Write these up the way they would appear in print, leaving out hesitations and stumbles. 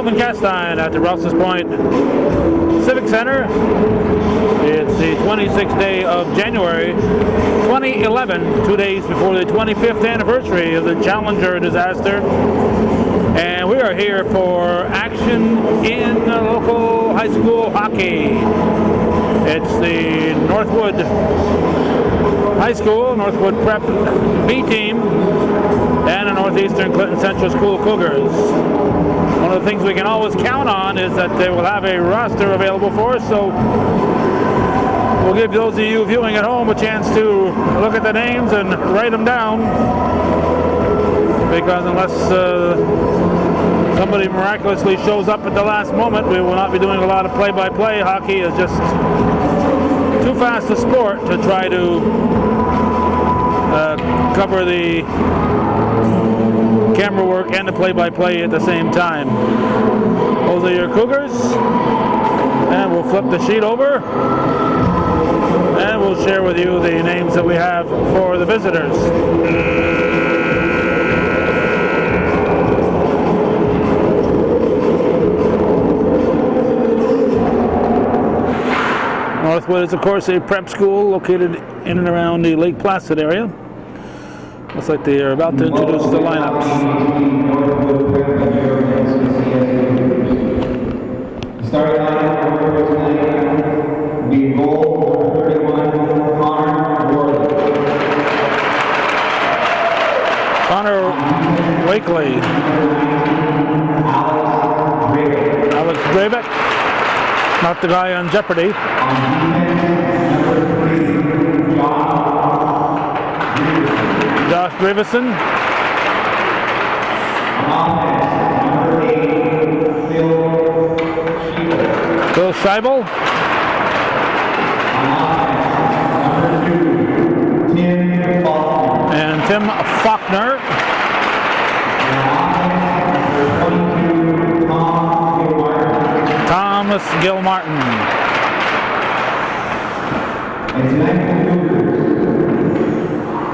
Calvin Castine at the Rouses Point Civic Center. It's the 26th day of January 2011, 2 days before the 25th anniversary of the Challenger disaster. And we are here for action in local high school hockey. It's the Northwood High School, Northwood Prep B team, and the Northeastern Clinton Central School Cougars. One of the things we can always count on is that they will have a roster available for us, so we'll give those of you viewing at home a chance to look at the names and write them down, because unless somebody miraculously shows up at the last moment, we will not be doing a lot of play-by-play. Hockey is just too fast a sport to try to cover the camera work and the play-by-play at the same time. Those are your Cougars, and we'll flip the sheet over and we'll share with you the names that we have for the visitors. Northwood is, of course, a prep school located in and around the Lake Placid area. Looks like they are about to introduce the lineups. Starting lineup for tonight will be goal 31, Connor Wakely. Alex Drabeck. Not the guy on Jeopardy. Josh Grivison. Bill Scheibel. And Tim Faulkner. Thomas Gilmartin.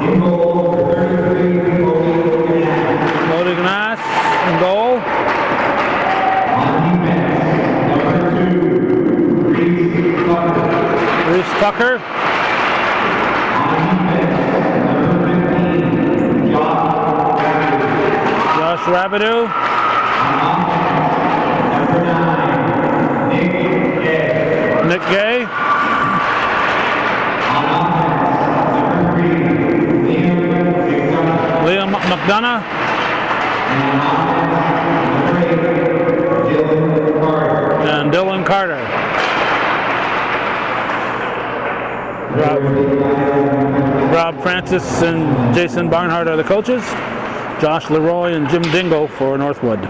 In goal, 33, Lodi Gnass in goal. On defense, number 2, Reese Tucker. Reese Tucker. On defense, number 15, Josh Rabideau. On offense, number 9, Nick Gay. Nick Gay. Liam McDonough. And Dylan Carter. Rob Francis and Jason Barnhart are the coaches. Josh Leroy and Jim Dingle for Northwood.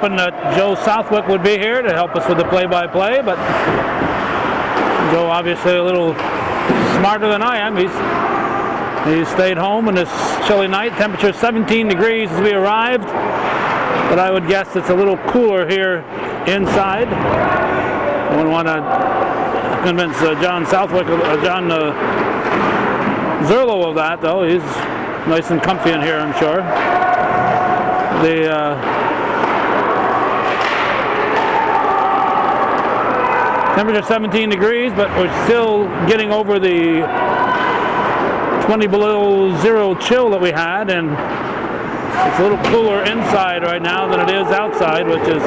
hoping that Joe Southwick would be here to help us with the play-by-play, but Joe obviously a little smarter than I am. He's He stayed home on this chilly night. Temperature 17 degrees as we arrived, but I would guess it's a little cooler here inside. I wouldn't want to convince John Southwick or John Zerlo of that, though. He's nice and comfy in here, I'm sure. The temperature 17 degrees, but we're still getting over the 20 below zero chill that we had, and it's a little cooler inside right now than it is outside, which is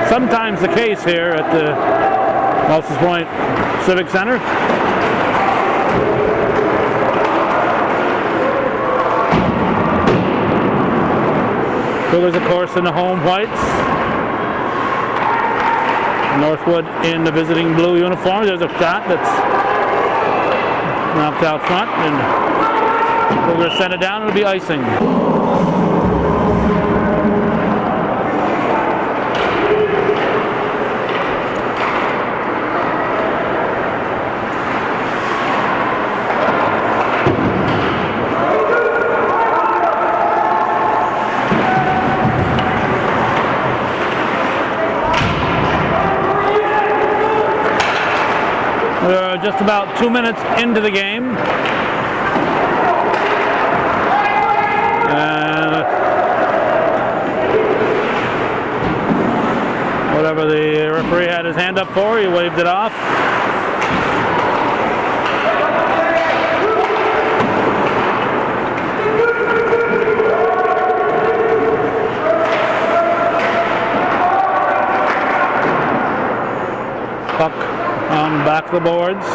sometimes the case here at the Rouses Point Civic Center. Cougars, of course, in the home whites. Northwood in the visiting blue uniform. There's a shot that's knocked out front, and Cougars send it down. It'll be icing. We're just about 2 minutes into the game. And whatever the referee had his hand up for, he waved it off. Puck on back of the boards.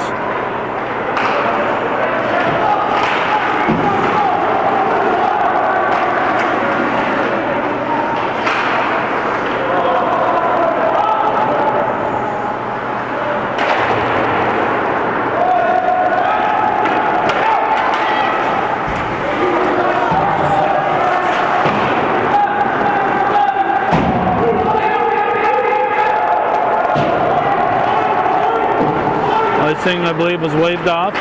Icing, I believe, was waved off.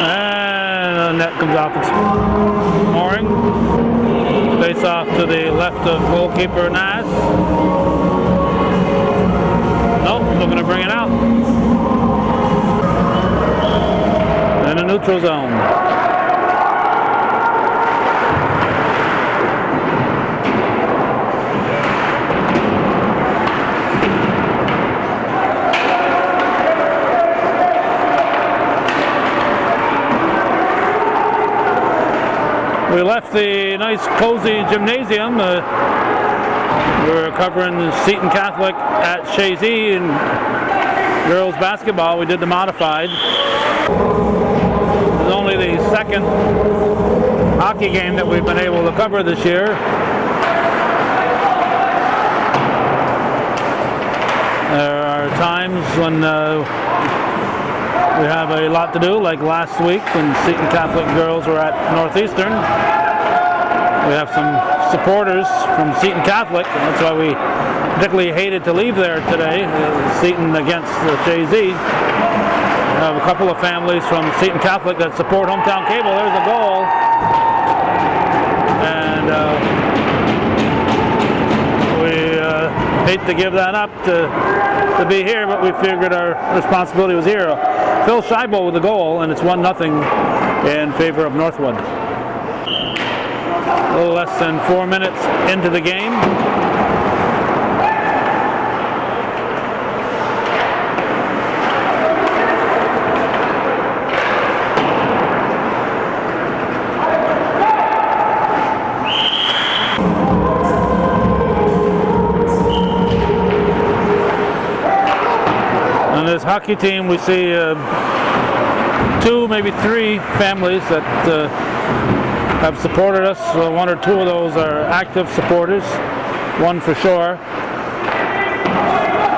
And the net comes off its mooring. Face off to the left of goalkeeper Nass. Nope, still going to bring it out. In the neutral zone. We left the nice cozy gymnasium. We're covering Seton Catholic at Shazy in girls basketball. We did the modified. It's only the second hockey game that we've been able to cover this year. There are times when we have a lot to do, like last week when Seton Catholic girls were at Northeastern. We have some supporters from Seton Catholic, and that's why we particularly hated to leave there today. Seton against Shazy. We have a couple of families from Seton Catholic that support Hometown Cable. There's a goal. And we hate to give that up to be here, but we figured our responsibility was here. Phil Scheibel with the goal, and it's 1-0 in favor of Northwood. A little less than 4 minutes into the game. On this hockey team, we see 2, maybe 3 families that have supported us. 1 or 2 of those are active supporters, 1 for sure.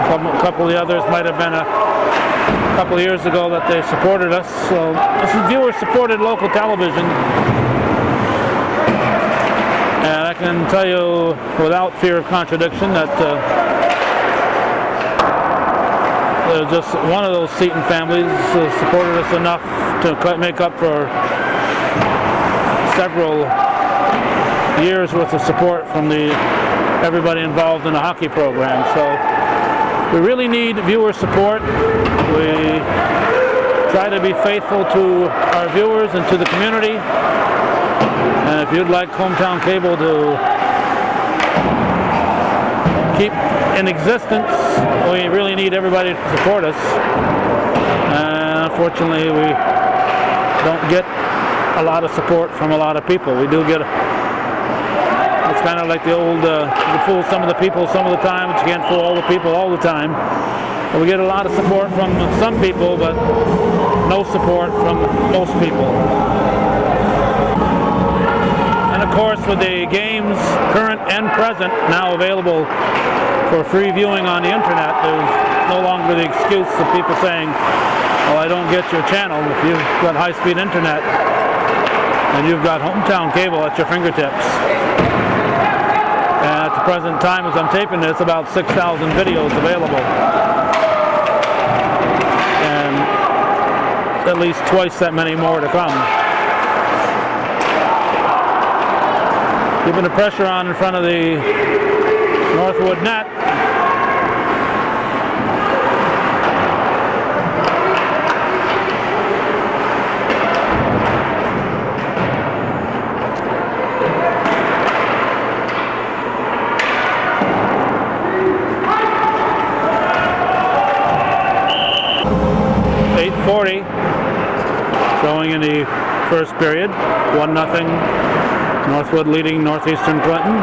A couple of the others might have been a couple of years ago that they supported us. So this is viewer-supported local television. And I can tell you without fear of contradiction that just one of those Seton families supported us enough to make up for several years worth of support from everybody involved in the hockey program. So we really need viewer support. We try to be faithful to our viewers and to the community. And if you'd like Hometown Cable to keep in existence, we really need everybody to support us. Unfortunately, we don't get a lot of support from a lot of people. We do get, it's kind of like the old, you fool some of the people some of the time, but you can't fool all the people all the time. But we get a lot of support from some people, but no support from most people. And of course, with the games, current and present, now available for free viewing on the internet, there's no longer the excuse of people saying, well, I don't get your channel. If you've got high-speed internet and you've got Hometown Cable at your fingertips. And at the present time, as I'm taping this, about 6,000 videos available. And at least twice that many more to come. Keeping the pressure on in front of the Northwood net. .40 showing in the first period. 1-0. Northwood leading Northeastern Clinton.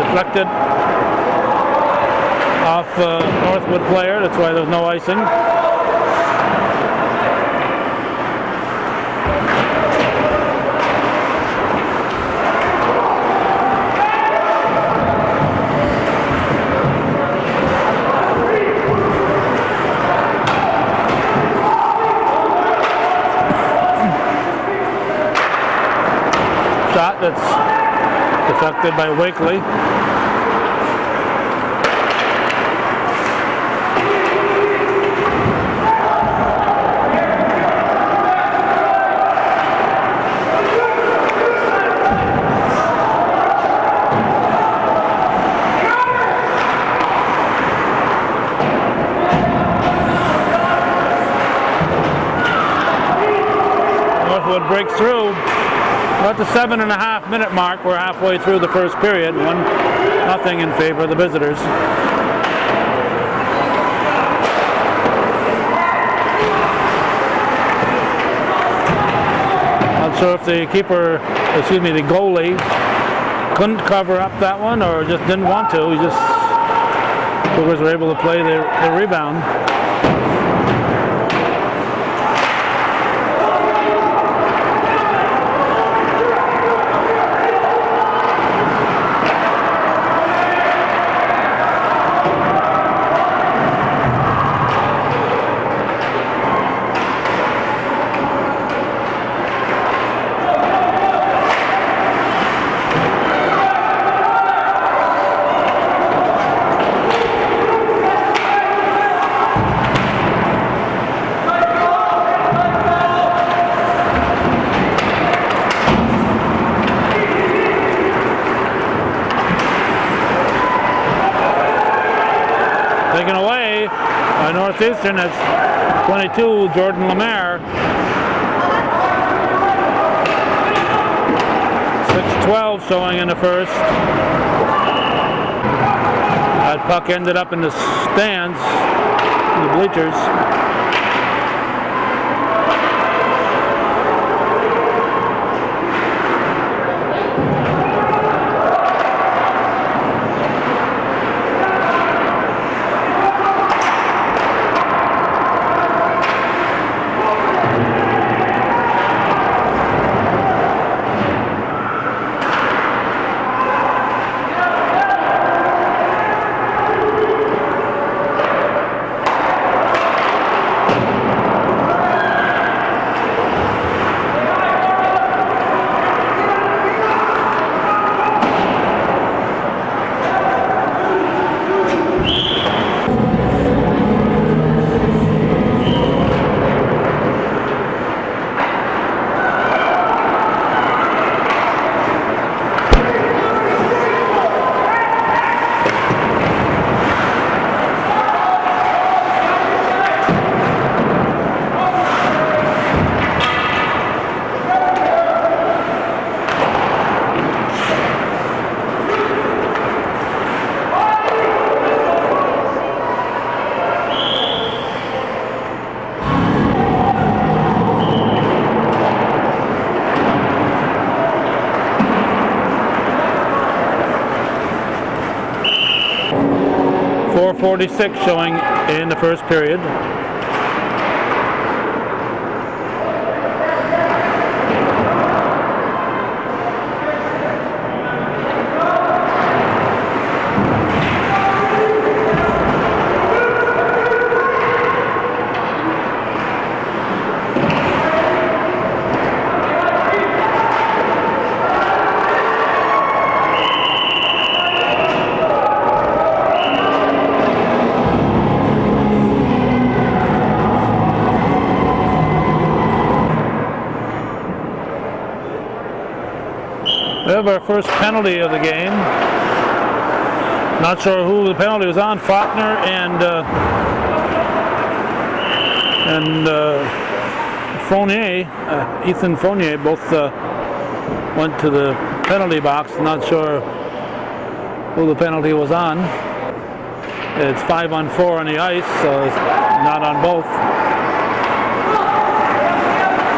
Deflected off Northwood player. That's why there's no icing. Shot that's deflected by Wakely. Northwood breaks through. At the 7.5-minute mark, we're halfway through the first period. 1-0 in favor of the visitors. Not sure if the the goalie couldn't cover up that one or just didn't want to. Cougars were able to play the rebound. Taken away by Northeastern. That's 22, Jordan Lemaire. 6-12 showing in the first. That puck ended up in the stands, in the bleachers. 1:46 showing in the first period. We have our first penalty of the game. Not sure who the penalty was on. Faulkner and Fournier, Ethan Fournier, both went to the penalty box. Not sure who the penalty was on. It's 5-on-4 on the ice, so it's not on both.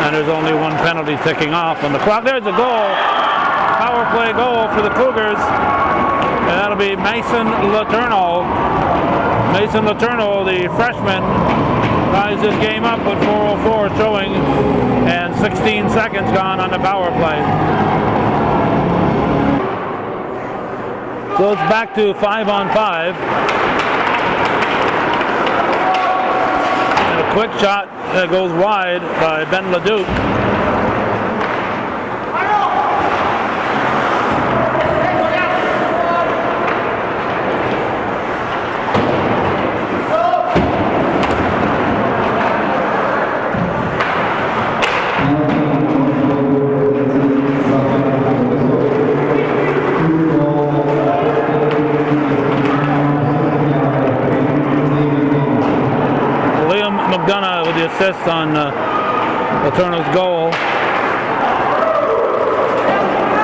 And there's only one penalty ticking off on the clock. There's a goal. Power play goal for the Cougars. And that'll be Mason Letourneau. Mason Letourneau, the freshman, ties this game up with 4:04 showing and 16 seconds gone on the power play. So it's back to 5-on-5. And a quick shot that goes wide by Ben Leduc. Assist on Letourneau's goal.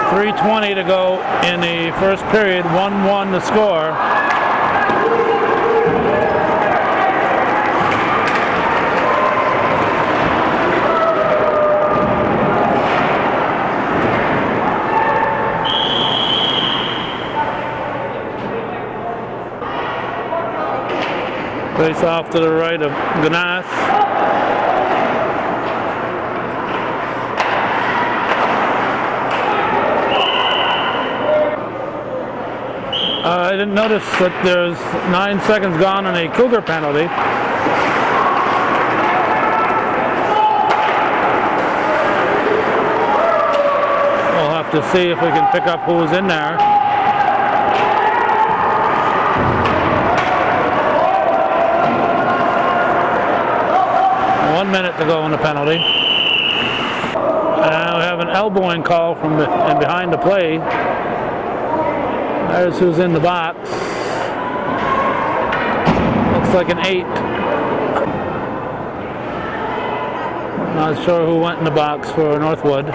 3:20 to go in the first period. 1-1 the score. Face off to the right of Ganas. I didn't notice that there's 9 seconds gone on a Cougar penalty. We'll have to see if we can pick up who's in there. One minute to go on the penalty. And we have an elbowing call from behind the play. There's who's in the box. Looks like an 8. Not sure who went in the box for Northwood.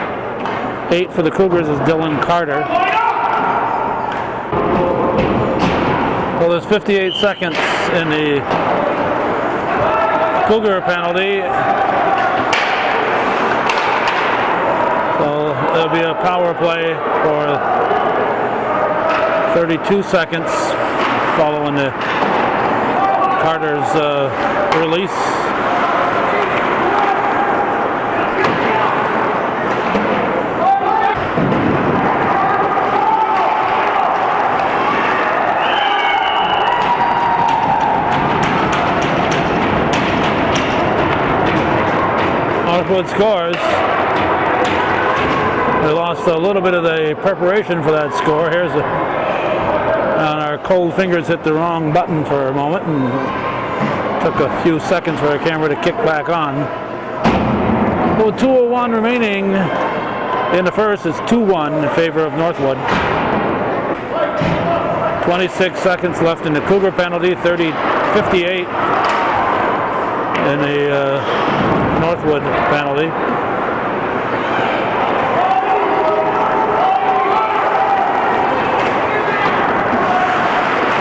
8 for the Cougars is Dylan Carter. Well, there's 58 seconds in the Cougar penalty. So there'll be a power play for 32 seconds following the Carter's release. Northwood scores. They lost a little bit of the preparation for that score. Here's and our cold fingers hit the wrong button for a moment and took a few seconds for the camera to kick back on. Well, 2:01 remaining in the first. It's 2-1 in favor of Northwood. 26 seconds left in the Cougar penalty, 58 in the Northwood penalty.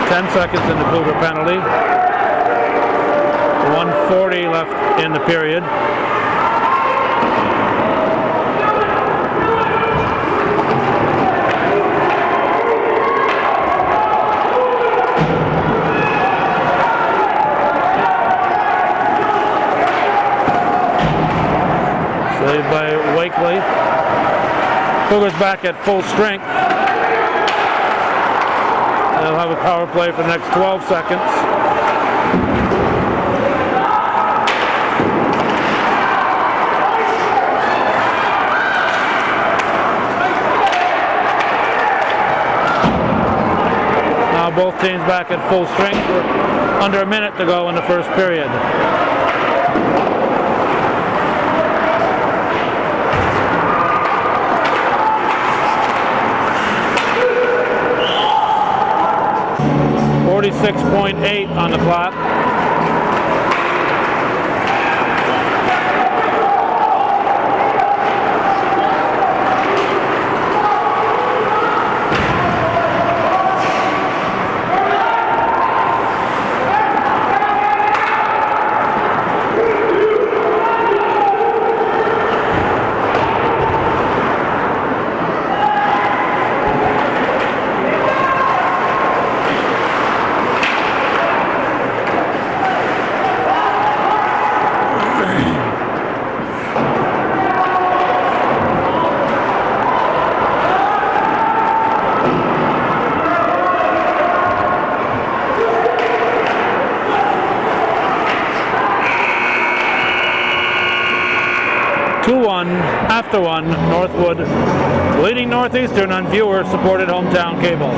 Ten seconds in the Cougar penalty. 1:40 left in the period. Wakely. Cougars back at full strength. They'll have a power play for the next 12 seconds. Both teams back at full strength. We're under a minute to go in the first period. .8 on the clock. After one, Northwood leading Northeastern on viewer-supported hometown cable.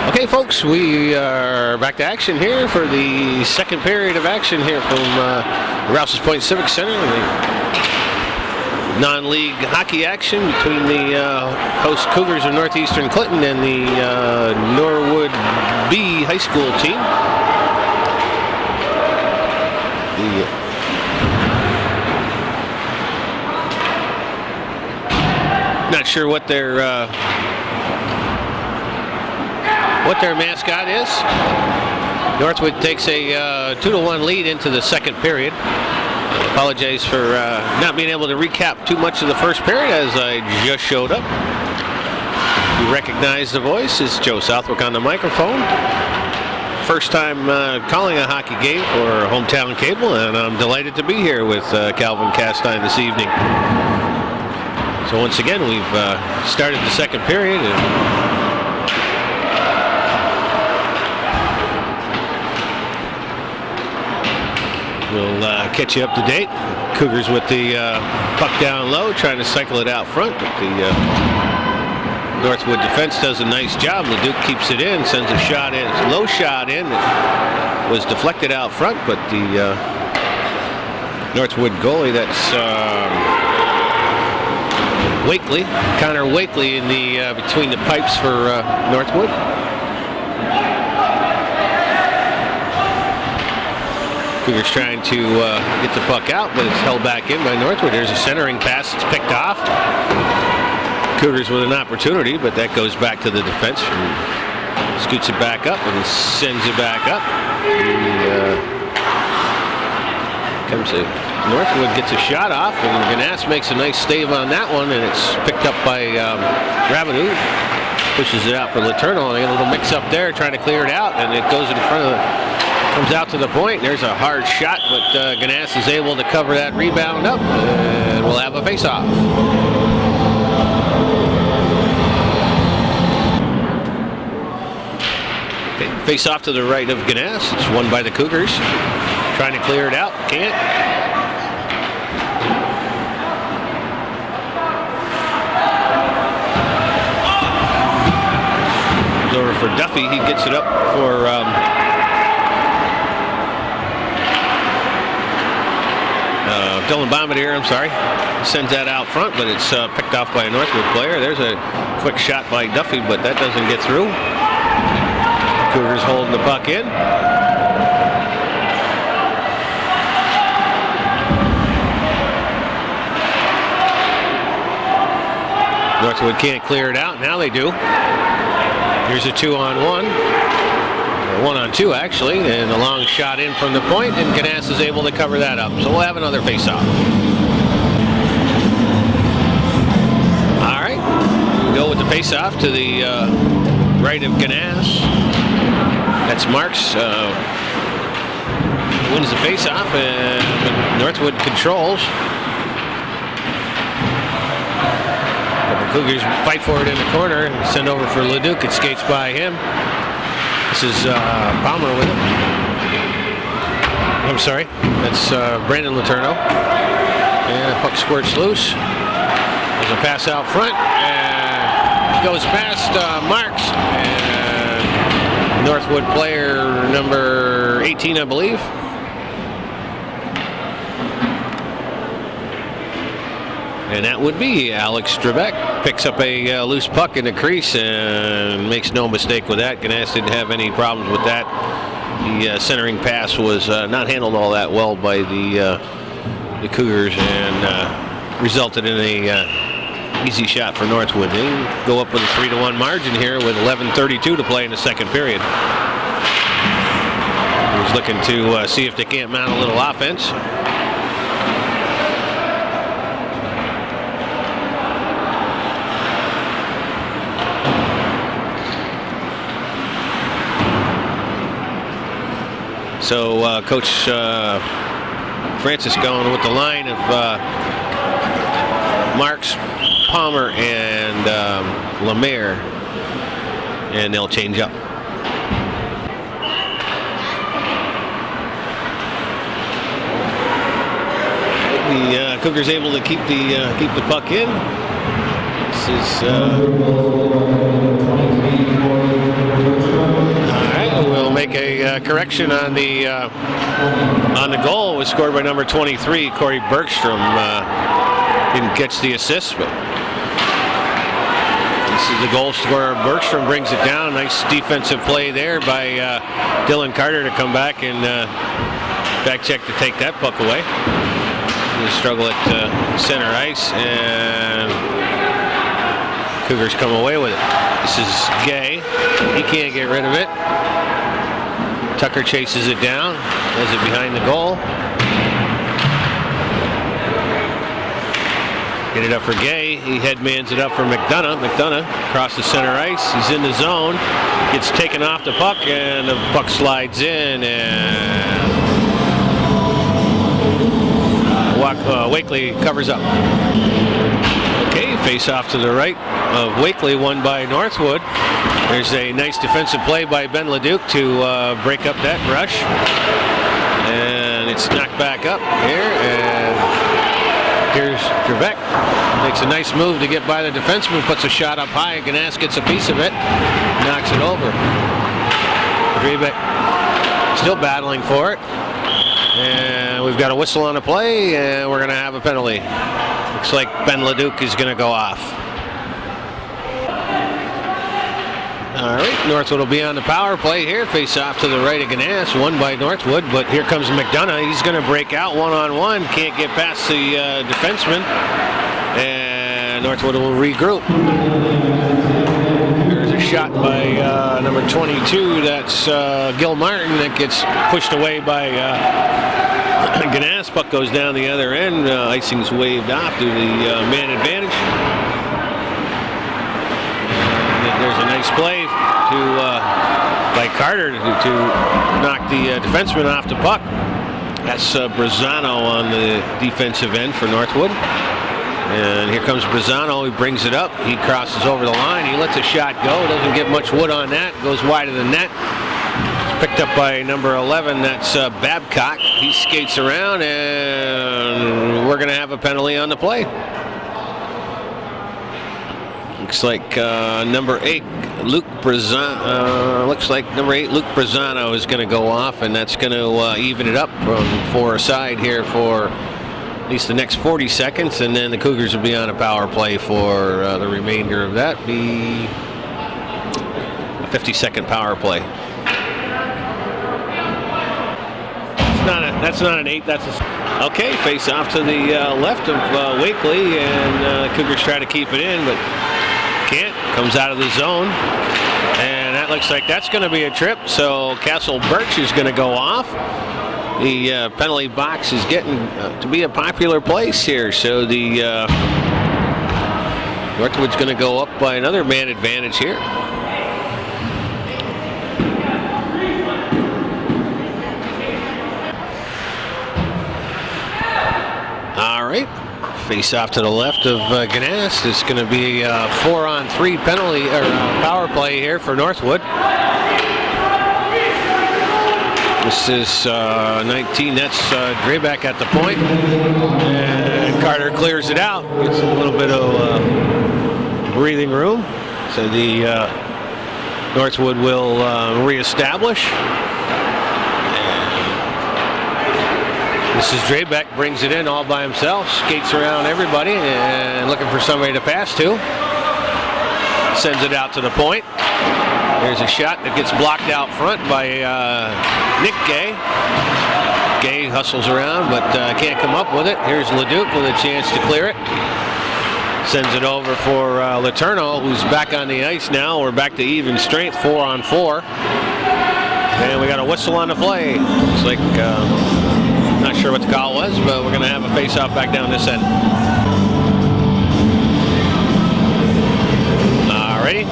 Okay, folks, we are back to action here for the second period of action here from Rouses Point Civic Center. The non-league hockey action between the host Cougars of Northeastern Clinton and the Norwood B high school team. Not sure what their mascot is. Northwood takes a 2-1 lead into the second period. Apologize for not being able to recap too much of the first period as I just showed up. You recognize the voice. It's Joe Southwick on the microphone. First time calling a hockey game for hometown cable, and I'm delighted to be here with Calvin Castine this evening. So once again, we've started the second period. We'll catch you up to date. Cougars with the puck down low, trying to cycle it out front, but the Northwood defense does a nice job. Leduc keeps it in, sends a shot in, low shot in. It was deflected out front, but the Northwood goalie, that's Wakely, Connor Wakely, in the between the pipes for Northwood. Cougars trying to get the puck out, but it's held back in by Northwood. There's a centering pass. It's picked off. Cougars with an opportunity, but that goes back to the defense. Scoots it back up and sends it back up. Northwood gets a shot off, and Ganas makes a nice stave on that one, and it's picked up by Ravenou. Pushes it out for Letourneau. A little mix up there, trying to clear it out, and it goes in front of the. Comes out to the point. There's a hard shot, but Ganas is able to cover that rebound up, and we'll have a face-off. Okay, face-off to the right of Ganas. It's won by the Cougars. Trying to clear it out. Can't. It's over for Duffy. He gets it up for Dylan Bombardier, I'm sorry. Sends that out front, but it's picked off by a Northwood player. There's a quick shot by Duffy, but that doesn't get through. Cougars holding the puck in. Northwood can't clear it out. Now they do. Here's a 2-on-1. 1-on-2 actually, and a long shot in from the point, and Ganas is able to cover that up. So we'll have another face-off. All right, we'll go with the face-off to the right of Ganas. That's Marks. wins the faceoff, and Northwood controls. Cougars fight for it in the corner. Send over for Leduc. It skates by him. This is Palmer with it. I'm sorry. That's Brandon Letourneau. And puck squirts loose. There's a pass out front. And goes past Marks. And Northwood player number 18, I believe. And that would be Alex Trebek. Picks up a loose puck in the crease and makes no mistake with that. Ganas didn't have any problems with that. The centering pass was not handled all that well by the Cougars and resulted in a easy shot for Northwood. They go up with a 3-1 margin here with 11:32 to play in the second period. He's looking to see if they can't mount a little offense. So Coach Francis going with the line of Marks, Palmer, and Lemaire, and they'll change up. The Cougars able to keep the puck in. This is. We'll make a correction on the goal. It was scored by number 23, Corey Bergstrom. Didn't catch the assist, but this is the goal scorer. Bergstrom brings it down. Nice defensive play there by Dylan Carter to come back and back check to take that puck away. They struggle at center ice, and Cougars come away with it. This is Gay. He can't get rid of it. Tucker chases it down, does it behind the goal. Get it up for Gay. He headmans it up for McDonough. McDonough across the center ice. He's in the zone. Gets taken off the puck, and the puck slides in, and Wakely covers up. Okay, face off to the right of Wakely, won by Northwood. There's a nice defensive play by Ben Leduc to break up that rush. And it's knocked back up here. And here's Trebek. Makes a nice move to get by the defenseman. Puts a shot up high. Ganas gets a piece of it. Knocks it over. Trebek still battling for it. And we've got a whistle on the play. And we're going to have a penalty. Looks like Ben Leduc is going to go off. All right, Northwood will be on the power play here. Face off to the right of Ganas, won by Northwood, but here comes McDonough. He's going to break out one-on-one. Can't get past the defenseman, and Northwood will regroup. There's a shot by number 22. That's Gil Martin that gets pushed away by Ganas. Puck goes down the other end. Icing's waved off to the man advantage. There's a nice play by Carter to knock the defenseman off the puck. That's Brazzano on the defensive end for Northwood. And here comes Brazzano. He brings it up. He crosses over the line. He lets a shot go. Doesn't get much wood on that. Goes wide of the net. It's picked up by number 11. That's Babcock. He skates around, and we're going to have a penalty on the play. Looks like number 8, Luke Brazzano. Looks like number 8, Luke Brazzano, is going to go off, and that's going to even it up from 4 aside here for at least the next 40 seconds, and then the Cougars will be on a power play for the remainder of that. Be a 50-second power play. That's not an 8. That's a. Okay, face off to the left of Wakely, and Cougars try to keep it in, but can't. Comes out of the zone, and that looks like that's going to be a trip. So Castle Birch is going to go off. The penalty box is getting to be a popular place here. So the Northwood's going to go up by another man advantage here. Face off to the left of Ganas. It's going to be a 4-on-3 penalty or power play here for Northwood. This is 19. That's Drayback at the point. And Carter clears it out. Gets a little bit of breathing room. So the Northwood will reestablish. This is Drayback, brings it in all by himself, skates around everybody and looking for somebody to pass to. Sends it out to the point. There's a shot that gets blocked out front by Nick Gay. Gay hustles around but can't come up with it. Here's Leduc with a chance to clear it. Sends it over for Letourneau, who's back on the ice now. We're back to even strength, 4-on-4. And we got a whistle on the play. Looks like, not sure what the call was, but we're going to have a face-off back down this end. Alrighty.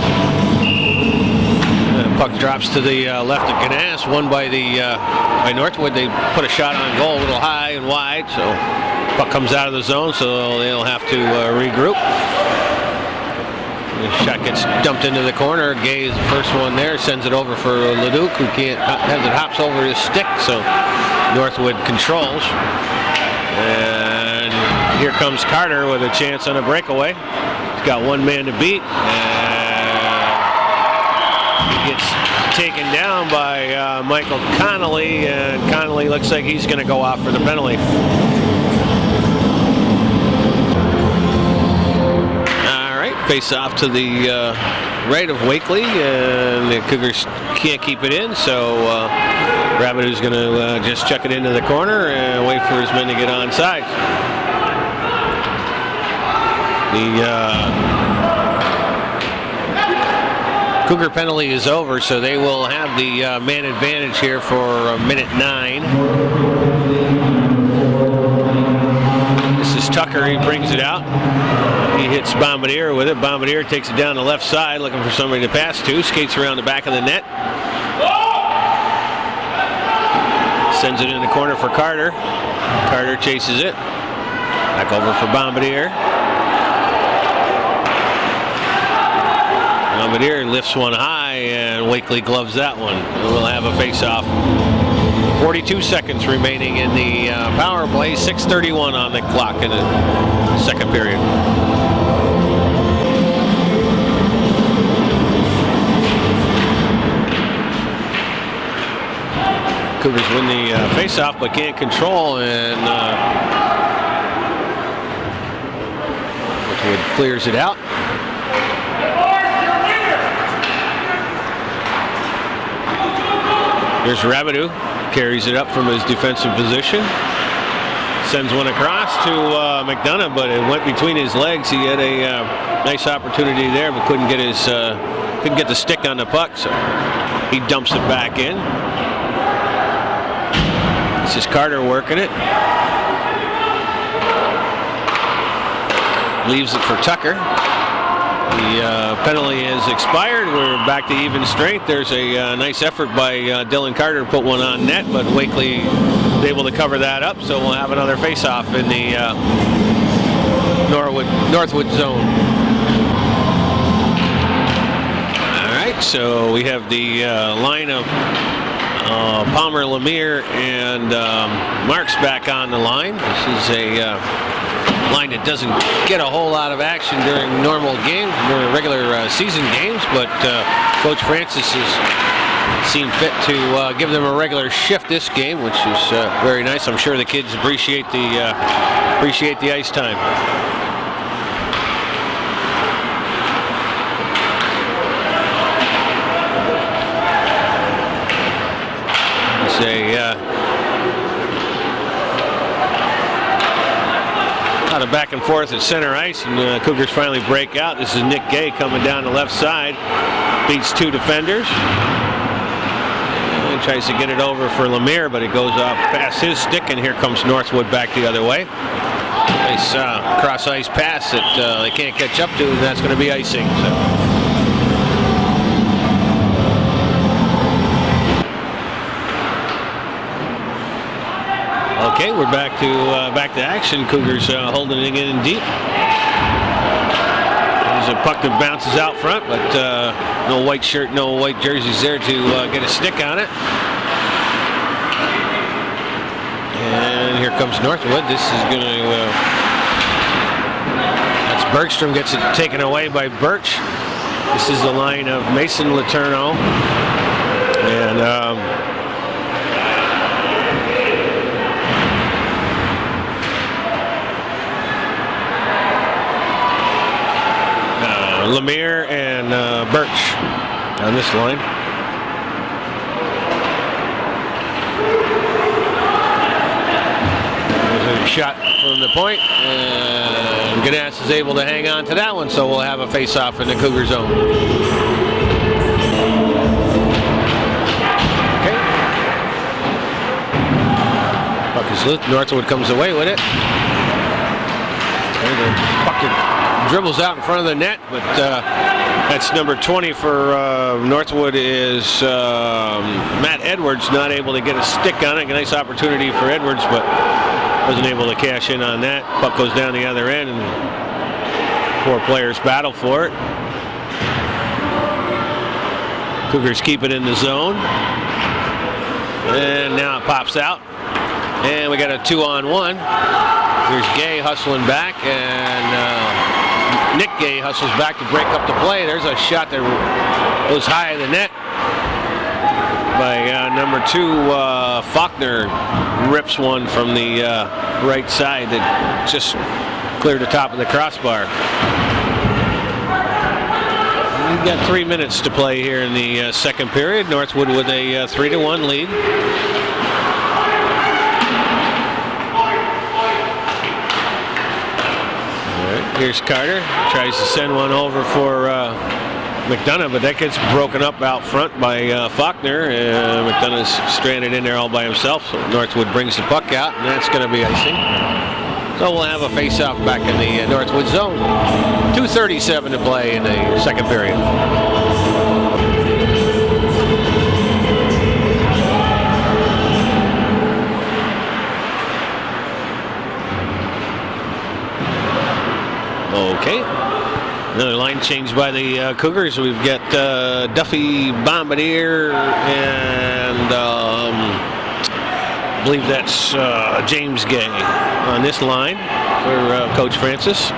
Puck drops to the left of Ganas, won by by Northwood. They put a shot on goal a little high and wide, so puck comes out of the zone, so they'll have to regroup. The shot gets dumped into the corner. Gay is the first one there, sends it over for Leduc, who can't has it hops over his stick, so Northwood controls. And here comes Carter with a chance on a breakaway. He's got one man to beat, and he gets taken down by Michael Connolly, and Connolly looks like he's going to go off for the penalty. Face off to the right of Wakely, and the Cougars can't keep it in, so Rabideau's going to just chuck it into the corner and wait for his men to get onside. The Cougar penalty is over, so they will have the man advantage here for minute 9. This is Tucker. He brings it out. He hits Bombardier with it. Bombardier takes it down the left side, looking for somebody to pass to. Skates around the back of the net. Sends it in the corner for Carter. Carter chases it. Back over for Bombardier. Bombardier lifts one high, and Wakely gloves that one. We'll have a face-off. 42 seconds remaining in the power play. 6:31 on the clock in the second period. Cougars win the face-off, but can't control, and Northwood clears it out. Here's Rabideau, carries it up from his defensive position, sends one across to McDonough, but it went between his legs. He had a nice opportunity there, but couldn't get the stick on the puck, so he dumps it back in. This is Carter working it. Leaves it for Tucker. The penalty has expired. We're back to even strength. There's a nice effort by Dylan Carter to put one on net, but Wakely was able to cover that up, so we'll have another face-off in the Northwood zone. All right, so we have the line of Palmer, Lemire, and Marks back on the line. This is a line that doesn't get a whole lot of action during normal games, during regular season games, but Coach Francis has seen fit to give them a regular shift this game, which is very nice. I'm sure the kids appreciate the ice time. It's a lot of back and forth at center ice, and Cougars finally break out. This is Nick Gay coming down the left side, beats two defenders, and tries to get it over for Lemire, but it goes off past his stick, and here comes Northwood back the other way. Nice cross ice pass that they can't catch up to, and that's going to be icing. So. Okay, we're back to action. Cougars holding it in deep. There's a puck that bounces out front, but no white shirt, no white jerseys there to get a stick on it. And here comes Northwood. This is going to... that's Bergstrom, gets it taken away by Birch. This is the line of Mason Letourneau. And... Lemire and Birch on this line. There's a shot from the point, and Ganas is able to hang on to that one, so we'll have a face-off in the Cougar zone. Okay. Puck is loose. Northwood comes away with it. And the puck dribbles out in front of the net, but that's number 20 for Northwood is Matt Edwards, not able to get a stick on it. A nice opportunity for Edwards, but wasn't able to cash in on that. Puck goes down the other end, and 4 players battle for it. Cougars keep it in the zone, and now it pops out, and we got a 2-on-1. Here's Gay hustling back, and Nick Gay hustles back to break up the play. There's a shot that goes high in the net by number 2, Faulkner. Rips one from the right side that just cleared the top of the crossbar. We've got 3 minutes to play here in the second period. Northwood with a 3-1 lead. Here's Carter, tries to send one over for McDonough, but that gets broken up out front by Faulkner. McDonough's stranded in there all by himself, so Northwood brings the puck out, and that's going to be icing. So we'll have a face-off back in the Northwood zone. 2:37 to play in the second period. Okay, another line change by the Cougars. We've got Duffy Bombardier and I believe that's James Gay on this line for Coach Francis.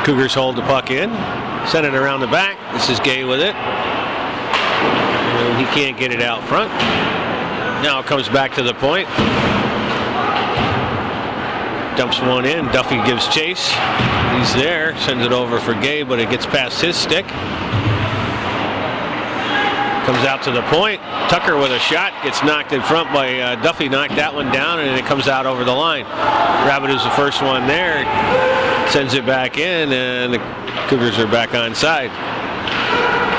Cougars hold the puck in, send it around the back. This is Gay with it. And he can't get it out front. Now it comes back to the point. Dumps one in. Duffy gives chase. He's there. Sends it over for Gay, but it gets past his stick. Comes out to the point. Tucker with a shot. Gets knocked in front by Duffy. Knocked that one down, and it comes out over the line. Rabideau's the first one there. Sends it back in, and the Cougars are back onside.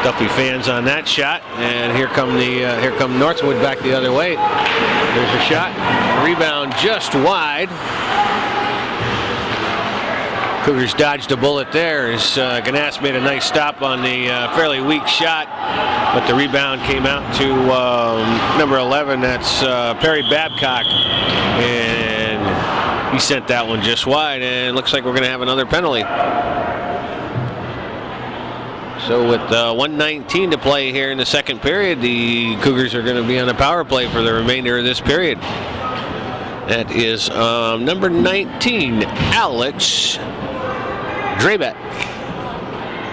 Duffy fans on that shot, and here come Northwood back the other way. There's a shot. Rebound just wide. Cougars dodged a bullet there as Ganas made a nice stop on the fairly weak shot, but the rebound came out to number 11. That's Perry Babcock, and he sent that one just wide, and it looks like we're going to have another penalty. So with 1:19 to play here in the second period, the Cougars are going to be on a power play for the remainder of this period. That is number 19, Alex Drabeck,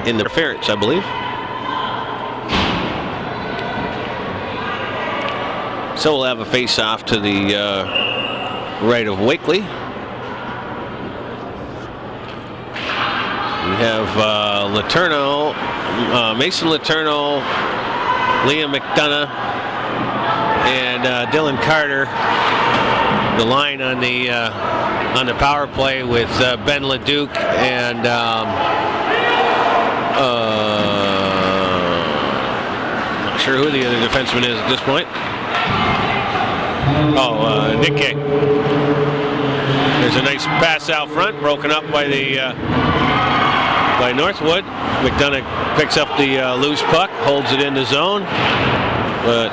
in the interference, I believe. So we'll have a face-off to the right of Wakely. We have Letourneau, Mason Letourneau, Liam McDonough, and Dylan Carter. The line on the power play with Ben LeDuc and not sure who the other defenseman is at this point. Oh, Nick Kay. There's a nice pass out front, broken up by the by Northwood. McDonough picks up the loose puck, holds it in the zone, but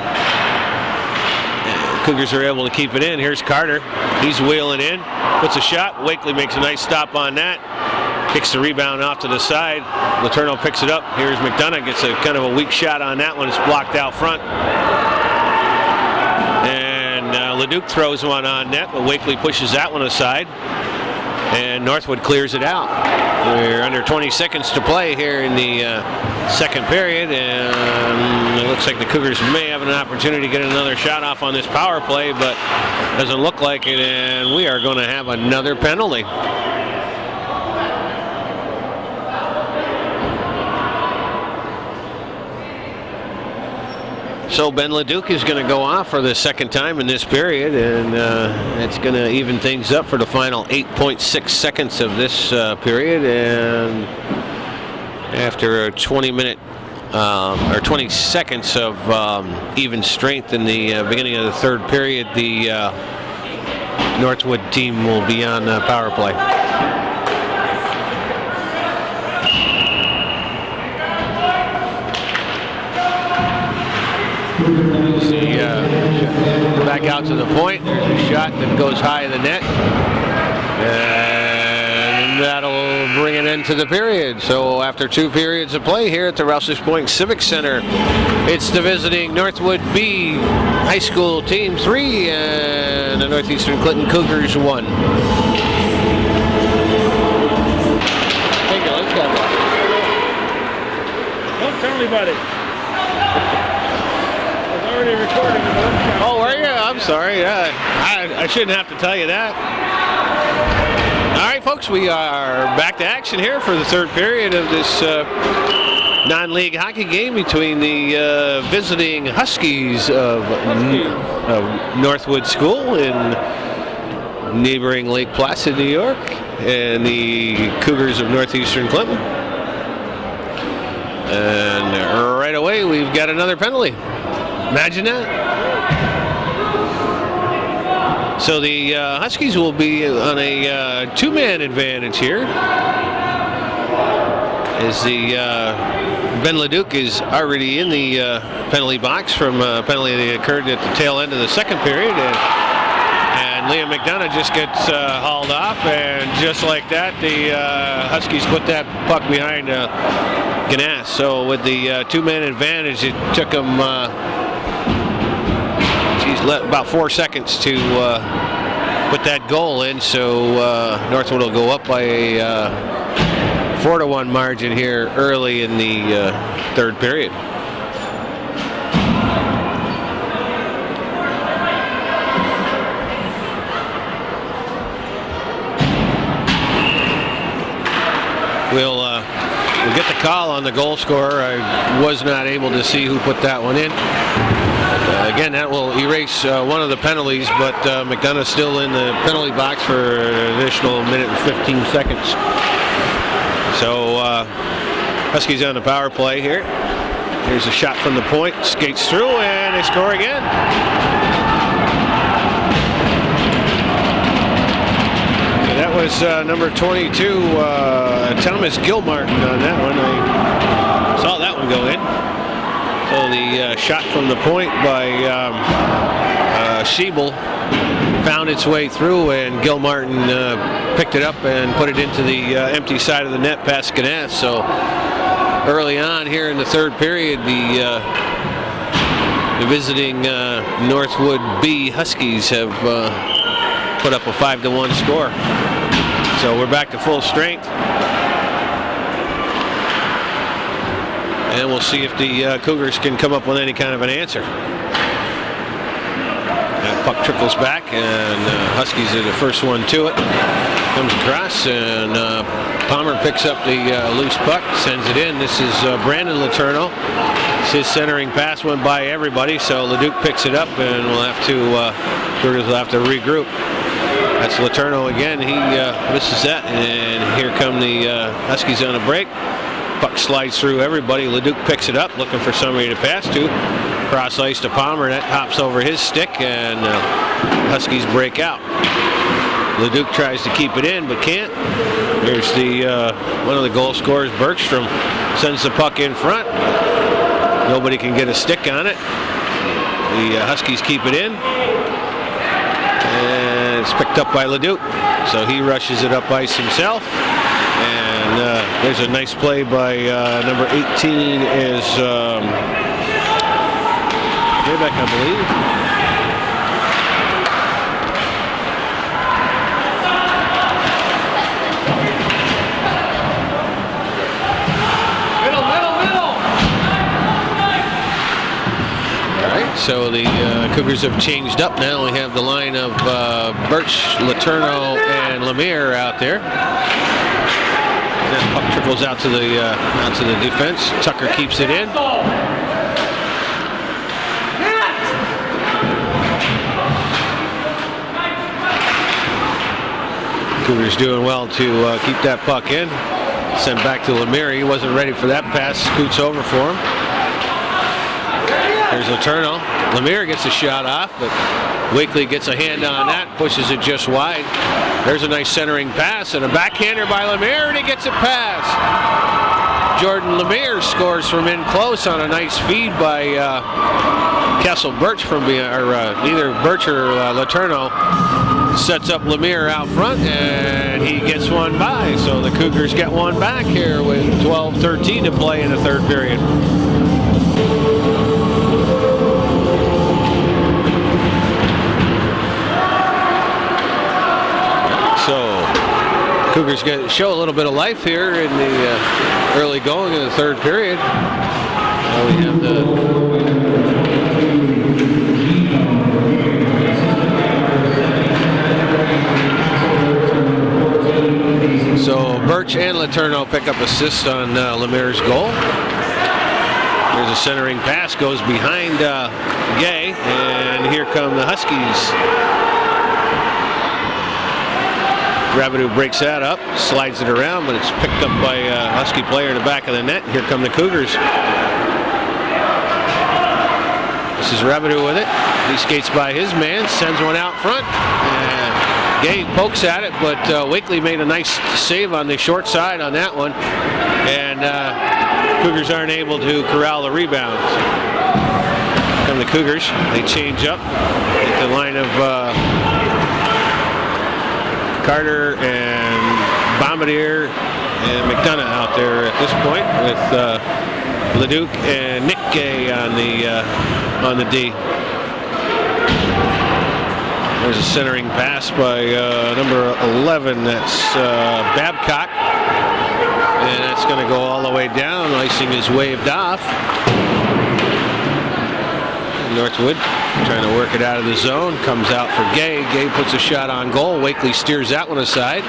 Cougars are able to keep it in. Here's Carter. He's wheeling in. Puts a shot. Wakely makes a nice stop on that. Kicks the rebound off to the side. Letourneau picks it up. Here's McDonough. Gets a kind of a weak shot on that one. It's blocked out front. And Leduc throws one on net, but Wakely pushes that one aside. And Northwood clears it out. We're under 20 seconds to play here in the second period, and it looks like the Cougars may have an opportunity to get another shot off on this power play, but doesn't look like it, and we are going to have another penalty. So Ben Leduc is going to go off for the second time in this period, and it's going to even things up for the final 8.6 seconds of this period. And after a 20-minute or 20 seconds of even strength in the beginning of the third period, the Northwood team will be on power play. Back out to the point. There's a shot that goes high of the net, and that'll bring an end to the period. So after 2 periods of play here at the Rouses Point Civic Center, it's the visiting Northwood B High School team 3 and the Northeastern Clinton Cougars 1. Take a look at that. Don't tell anybody. Already recording. Oh, were you? I'm sorry. I shouldn't have to tell you that. All right, folks, we are back to action here for the third period of this non-league hockey game between the visiting Huskies of Northwood School in neighboring Lake Placid, New York, and the Cougars of Northeastern Clinton. And right away, we've got another penalty. Imagine that. So the Huskies will be on a 2-man advantage here, as the Ben Leduc is already in the penalty box from a penalty that occurred at the tail end of the second period, and Liam McDonough just gets hauled off, and just like that, the Huskies put that puck behind Ganas. So with the 2-man advantage, it took them about 4 seconds to put that goal in, so Northwood will go up by a 4-1 margin here early in the third period. We'll get the call on the goal scorer. I was not able to see who put that one in. Again, that will erase one of the penalties, but McDonough's still in the penalty box for an additional minute and 15 seconds. So Huskies on the power play here. Here's a shot from the point, skates through, and they score again. And that was number 22, Thomas Gilmartin on that one. I saw that one go in. So the shot from the point by Schiebel found its way through, and Gilmartin picked it up and put it into the empty side of the net past Ganas. So early on here in the third period, the visiting Northwood B Huskies have put up a 5-1 score. So we're back to full strength. And we'll see if the Cougars can come up with any kind of an answer. That puck trickles back, and Huskies are the first one to it. Comes across, and Palmer picks up the loose puck, sends it in. This is Brandon Letourneau. His centering pass went by everybody, so Leduc picks it up, and we'll have to Cougars will have to regroup. That's Letourneau again. He misses that, and here come the Huskies on a break. Puck slides through everybody. Leduc picks it up, looking for somebody to pass to. Cross ice to Palmer. That hops over his stick, and Huskies break out. Leduc tries to keep it in, but can't. Here's the one of the goal scorers, Bergstrom, sends the puck in front. Nobody can get a stick on it. The Huskies keep it in. It's picked up by Leduc, so he rushes it up ice himself. And there's a nice play by number 18 is Quebec, I believe. So the Cougars have changed up now. We have the line of Birch, Letourneau, and Lemire out there. That puck trickles out to the defense. Tucker keeps it in. Cougars doing well to keep that puck in. Sent back to Lemire. He wasn't ready for that pass. Scoots over for him. There's Letourneau. Lemire gets a shot off, but Wakely gets a hand on that, pushes it just wide. There's a nice centering pass and a backhander by Lemire, and he gets it past. Jordan Lemire scores from in close on a nice feed by Kessel Birch from either Birch or Letourneau. Sets up Lemire out front, and he gets one by. So the Cougars get one back here with 12:13 to play in the third period. So Cougars show a little bit of life here in the early going in the third period. Now we have So Birch and Letourneau pick up assists on Lemire's goal. There's a centering pass, goes behind Gay, and here come the Huskies. Rabideau breaks that up, slides it around, but it's picked up by a Husky player in the back of the net. Here come the Cougars. This is Rabideau with it. He skates by his man, sends one out front. And Gay pokes at it, but Wakely made a nice save on the short side on that one. And Cougars aren't able to corral the rebound. Here come the Cougars. They change up at the line of Carter and Bombardier and McDonough out there at this point with Leduc and Nick Gay on the D. There's a centering pass by number 11. That's Babcock, and that's going to go all the way down. Icing is waved off. Northwood trying to work it out of the zone, comes out for Gay. Gay puts a shot on goal. Wakely steers that one aside.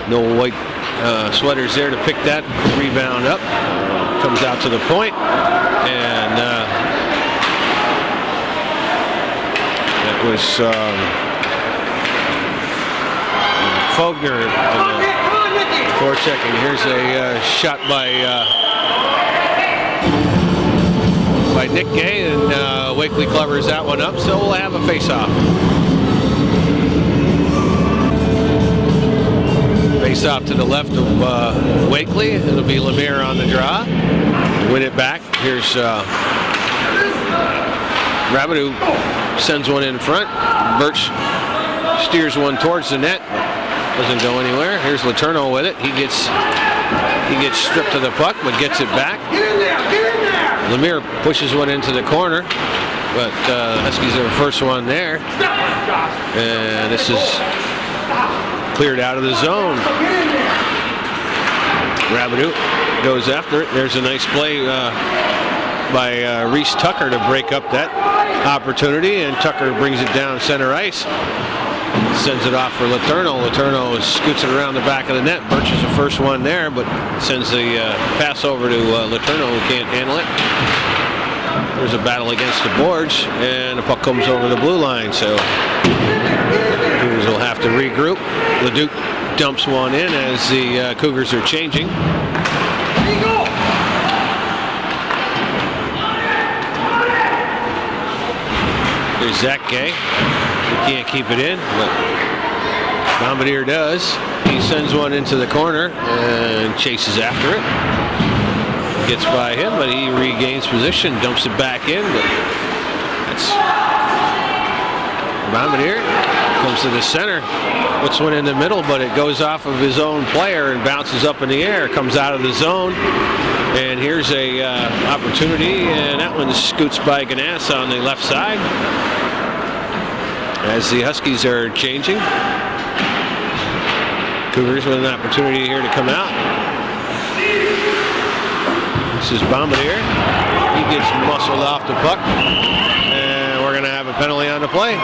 No white sweaters there to pick that rebound up. Comes out to the point, and that was Fogner forechecking. Here's a shot by Nick Gay, and Wakely covers that one up, so we'll have a face-off. Face-off to the left of Wakely. It'll be Lemire on the draw. Win it back. Here's Rabideau sends one in front. Birch steers one towards the net. Doesn't go anywhere. Here's Letourneau with it. He gets stripped to the puck, but gets it back. Lemire pushes one into the corner, but Huskies are the first one there. And this is cleared out of the zone. Rabideau goes after it. There's a nice play by Reese Tucker to break up that opportunity, and Tucker brings it down center ice. Sends it off for Letourneau. Letourneau scoots it around the back of the net. Birch is the first one there, but sends the pass over to Letourneau, who can't handle it. There's a battle against the boards, and the puck comes over the blue line, so Cougars will have to regroup. Leduc dumps one in as the Cougars are changing. There's Zach Gay. He can't keep it in, but Bombardier does. He sends one into the corner and chases after it. Gets by him, but he regains position, dumps it back in, but that's Bombardier. Comes to the center, puts one in the middle, but it goes off of his own player and bounces up in the air. Comes out of the zone, and here's a opportunity, and that one scoots by Ganas on the left side as the Huskies are changing. Cougars with an opportunity here to come out. This is Bombardier. He gets muscled off the puck, and we're going to have a penalty on the play.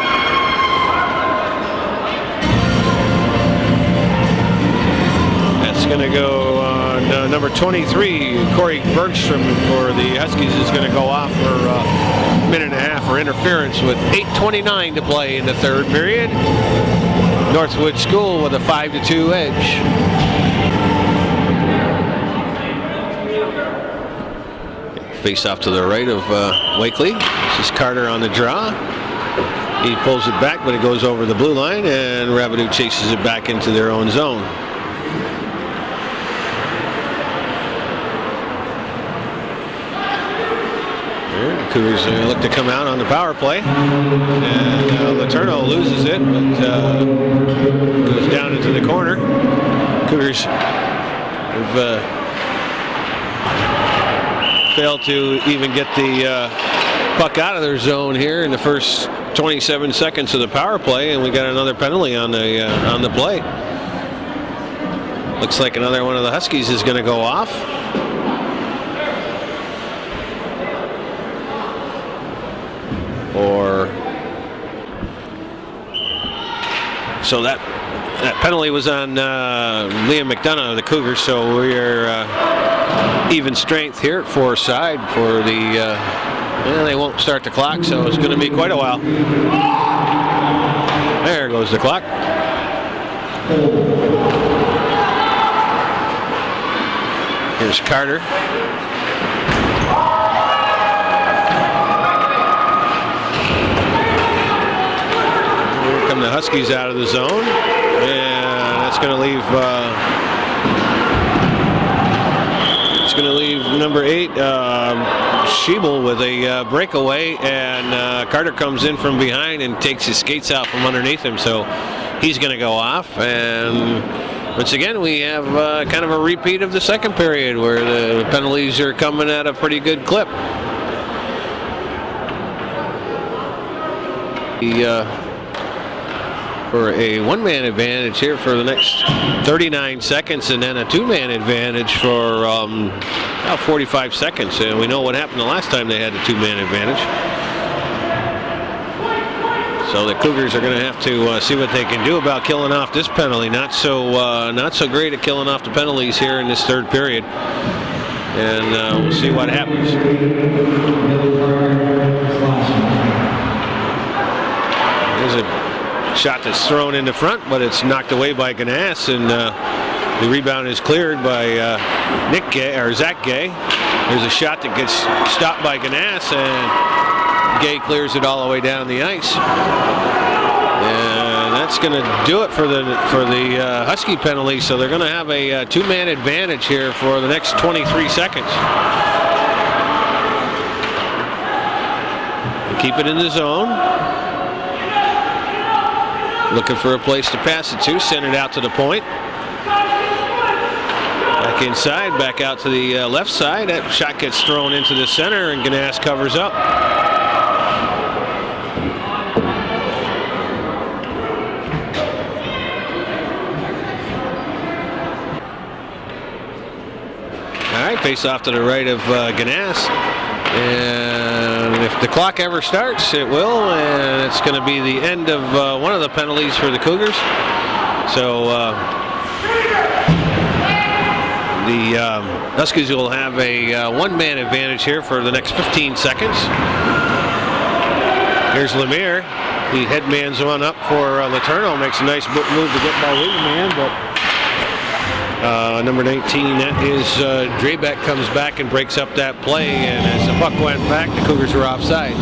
That's going to go on number 23, Corey Bergstrom for the Huskies is going to go off for a minute and a half for interference with 8:29 to play in the third period. Northwood School with a 5-2 edge. Face off to the right of Wakely. This is Carter on the draw. He pulls it back, but it goes over the blue line, and Rabideau chases it back into their own zone. Cougars look to come out on the power play, and Letourneau loses it, but goes down into the corner. Cougars have failed to even get the puck out of their zone here in the first 27 seconds of the power play, and we got another penalty on the play. Looks like another one of the Huskies is going to go off. So that penalty was on Liam McDonough of the Cougars, so we're even strength here at four-side for the they won't start the clock, so it's going to be quite a while. There goes the clock. Here's Carter. The Huskies out of the zone, and that's going to leave. It's going to leave number 8, Schiebel, with a breakaway, and Carter comes in from behind and takes his skates out from underneath him. So he's going to go off, and once again we have kind of a repeat of the second period where the penalties are coming at a pretty good clip. For a one-man advantage here for the next 39 seconds, and then a two-man advantage for about 45 seconds. And we know what happened the last time they had a two-man advantage. So the Cougars are going to have to see what they can do about killing off this penalty. Not so great at killing off the penalties here in this third period. And we'll see what happens. There's a shot that's thrown in the front, but it's knocked away by Ganas, and the rebound is cleared by Nick Gay, or Zach Gay. There's a shot that gets stopped by Ganas, and Gay clears it all the way down the ice. And that's going to do it for the Husky penalty, so they're going to have a two-man advantage here for the next 23 seconds. Keep it in the zone. Looking for a place to pass it to. Send it out to the point. Back inside, back out to the left side. That shot gets thrown into the center, and Ganas covers up. All right, face off to the right of Ganas. And if the clock ever starts, it will, and it's going to be the end of one of the penalties for the Cougars. So the Huskies will have a one-man advantage here for the next 15 seconds. Here's Lemire. He headmans one up for Letourneau. Makes a nice move to get by wingman, but number 19, that is Drabek, comes back and breaks up that play, and as the puck went back, the Cougars were offside.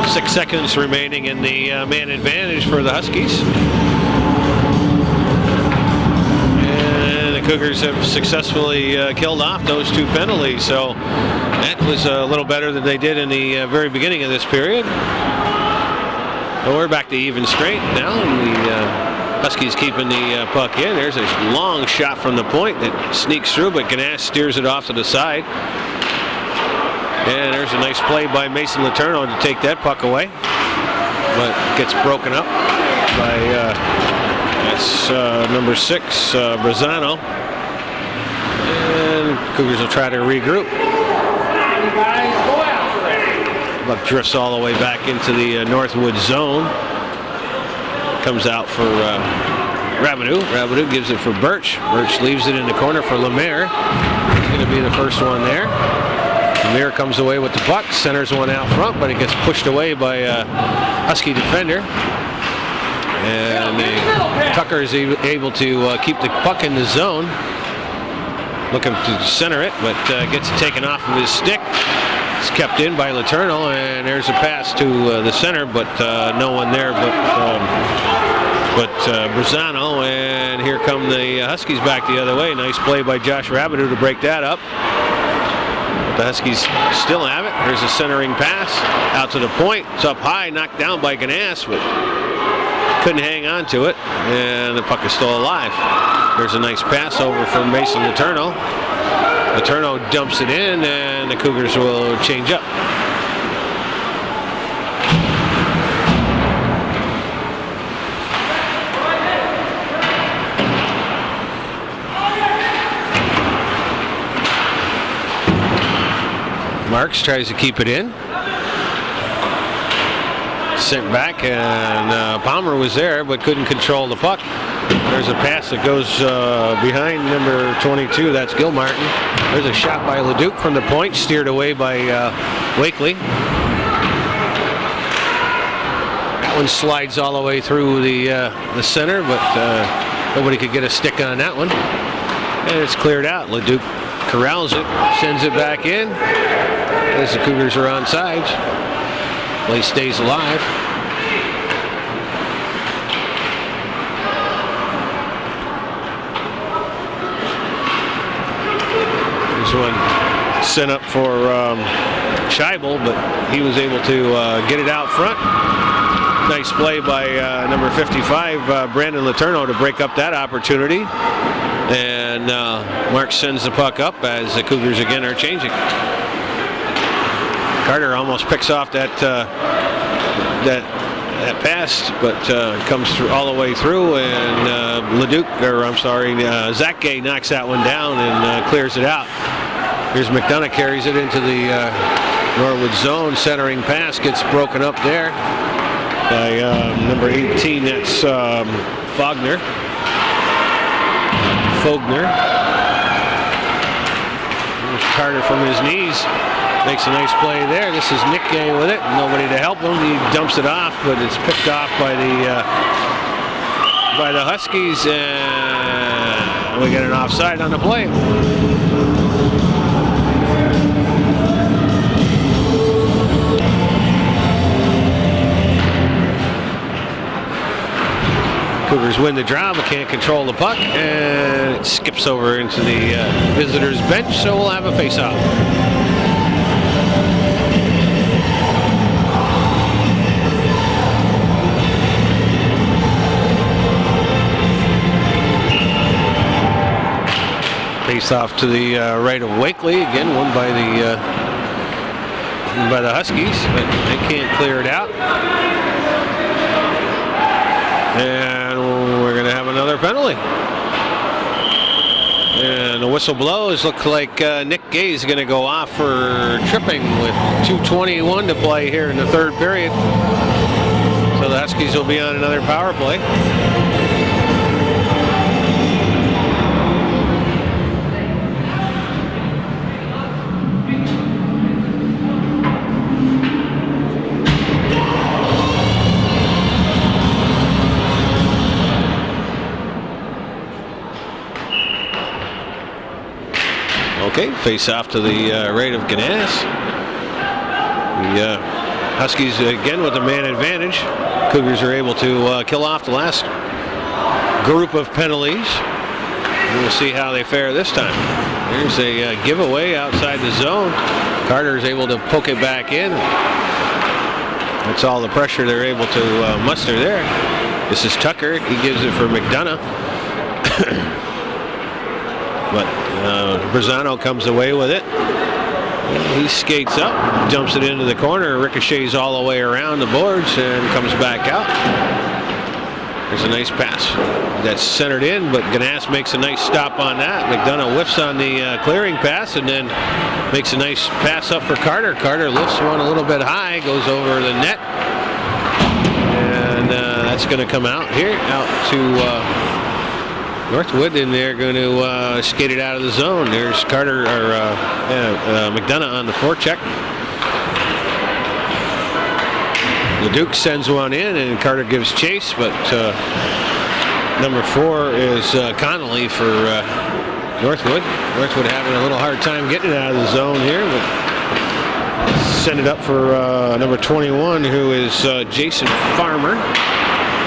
Six seconds remaining in the man advantage for the Huskies. And the Cougars have successfully killed off those 2 penalties, so that was a little better than they did in the very beginning of this period. But we're back to even strength now, and the Huskies keeping the puck in. There's a long shot from the point that sneaks through, but Ganas steers it off to the side. And there's a nice play by Mason Letourneau to take that puck away, but gets broken up by that's number 6, Brazzano. And Cougars will try to regroup. Puck drifts all the way back into the Northwood zone. Comes out for Rabideau. Rabideau gives it for Birch. Birch leaves it in the corner for Lemaire. He's going to be the first one there. Lemaire comes away with the puck, centers one out front, but it gets pushed away by a Husky defender. And Tucker is able to keep the puck in the zone. Looking to center it, but gets it taken off of his stick. It's kept in by Letourneau, and there's a pass to the center, but no one there but Brazzano. And here come the Huskies back the other way. Nice play by Josh Rabideau to break that up. The Huskies still have it. There's a centering pass out to the point. It's up high, knocked down by Ganas, but couldn't hang on to it, and the puck is still alive. There's a nice pass over from Mason Letourneau. Letourneau dumps it in, and the Cougars will change up. Marks tries to keep it in. Sent back, and Palmer was there but couldn't control the puck. There's a pass that goes behind number 22. That's Gilmartin. There's a shot by Leduc from the point, steered away by Wakely. That one slides all the way through the center, but nobody could get a stick on that one. And it's cleared out. Leduc corrals it, sends it back in. As the Cougars are on sides. Play stays alive. This one sent up for Scheibel, but he was able to get it out front. Nice play by number 55, Brandon Letourneau, to break up that opportunity. And Mark sends the puck up as the Cougars again are changing. Carter almost picks off that pass, but comes through all the way through, and Zach Gay knocks that one down and clears it out. Here's McDonough, carries it into the Norwood zone. Centering pass gets broken up there by number 18. That's Fogner. There's Carter from his knees. Makes a nice play there. This is Nick Gay with it. Nobody to help him. He dumps it off, but it's picked off by the Huskies, and we get an offside on the play. Cougars win the draw, but can't control the puck, and it skips over into the visitors' bench, so we'll have a face-off. Face off to the right of Wakely, again won by the Huskies, but they can't clear it out. And we're going to have another penalty. And the whistle blows. Looks like Nick Gay is going to go off for tripping with 2:21 to play here in the third period. So the Huskies will be on another power play. Okay, face off to the right of Ganas. The Huskies again with a man advantage. Cougars are able to kill off the last group of penalties. We'll see how they fare this time. There's a giveaway outside the zone. Carter's able to poke it back in. That's all the pressure they're able to muster there. This is Tucker. He gives it for McDonough. But Brazano comes away with it. He skates up, dumps it into the corner, ricochets all the way around the boards, and comes back out. There's a nice pass that's centered in, but Ganas makes a nice stop on that. McDonough whiffs on the clearing pass and then makes a nice pass up for Carter. Carter lifts one a little bit high, goes over the net, and that's going to come out here, out to Northwood, and they're going to skate it out of the zone. There's Carter or McDonough on the forecheck. LeDuc sends one in, and Carter gives chase, but number 4 is Connolly for Northwood. Northwood having a little hard time getting it out of the zone here, but send it up for number 21, who is Jason Farmer.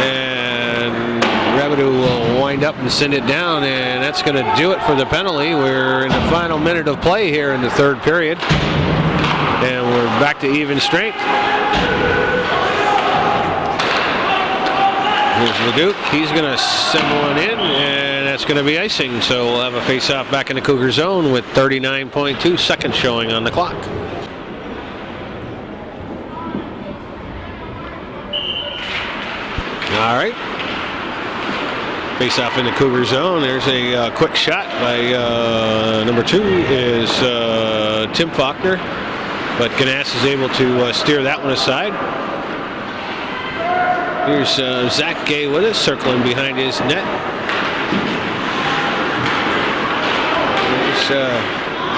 And Revenue will wind up and send it down, and that's going to do it for the penalty. We're in the final minute of play here in the third period, and we're back to even strength. Here's LeDuc. He's going to send one in, and that's going to be icing. So we'll have a face-off back in the Cougar zone with 39.2 seconds showing on the clock. All right. Face-off in the Cougar zone. There's a quick shot by number 2 is Tim Faulkner, but Ganas is able to steer that one aside. Here's Zach Gay with us, circling behind his net.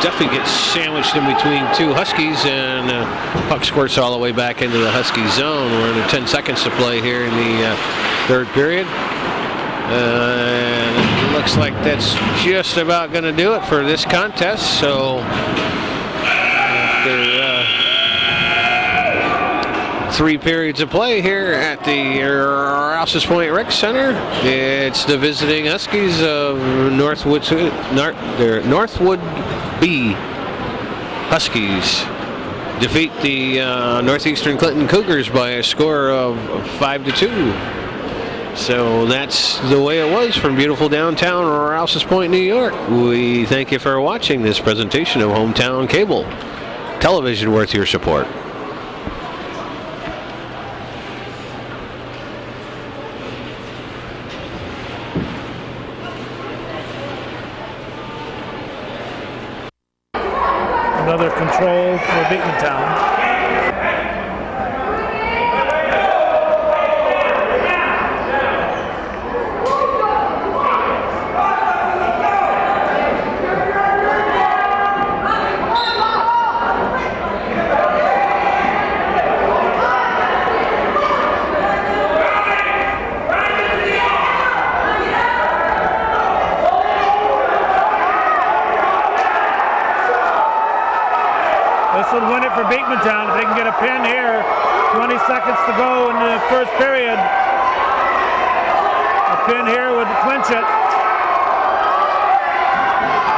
Duffy gets sandwiched in between 2 Huskies, and puck squirts all the way back into the Husky zone. We're under 10 seconds to play here in the third period. And it looks like that's just about going to do it for this contest. So after 3 periods of play here at the Rouses Point Rec Center, it's the visiting Huskies of Northwood B Huskies defeat the Northeastern Clinton Cougars by a score of 5-2. So that's the way it was from beautiful downtown Rouses Point, New York. We thank you for watching this presentation of Hometown Cable Television, worth your support. Another control for Beekmantown. This would win it for Beekmantown if they can get a pin here. 20 seconds to go in the first period. A pin here would clinch it.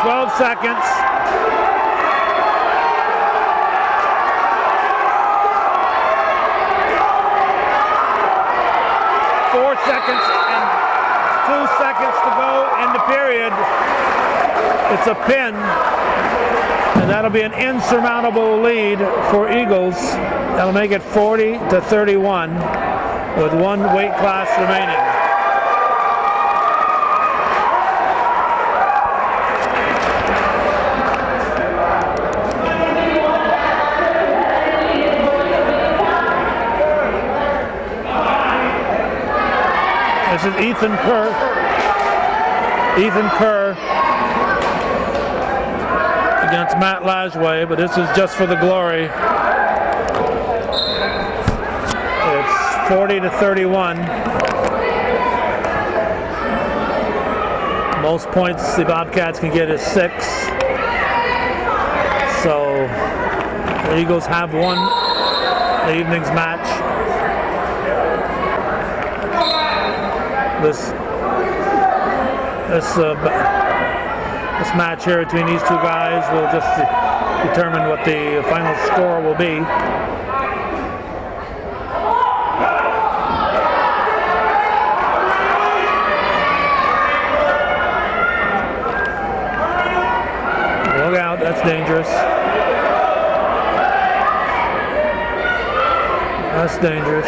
12 seconds. Four seconds and 2 seconds to go in the period. It's a pin. And that'll be an insurmountable lead for Eagles. That'll make it 40-31 with 1 weight class remaining. This is Ethan Kerr. Ethan Kerr against Matt Lajway, but this is just for the glory. It's 40-31. Most points the Bobcats can get is 6. So the Eagles have won the evening's match. This match here between these two guys will just determine what the final score will be. Look out, that's dangerous. That's dangerous.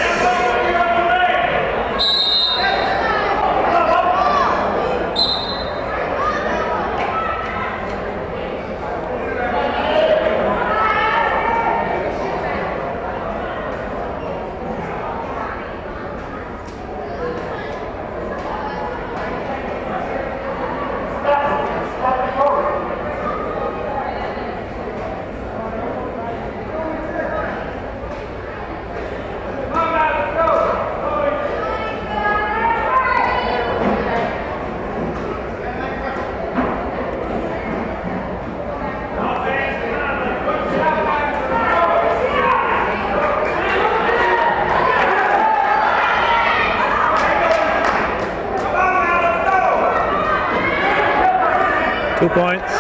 Two points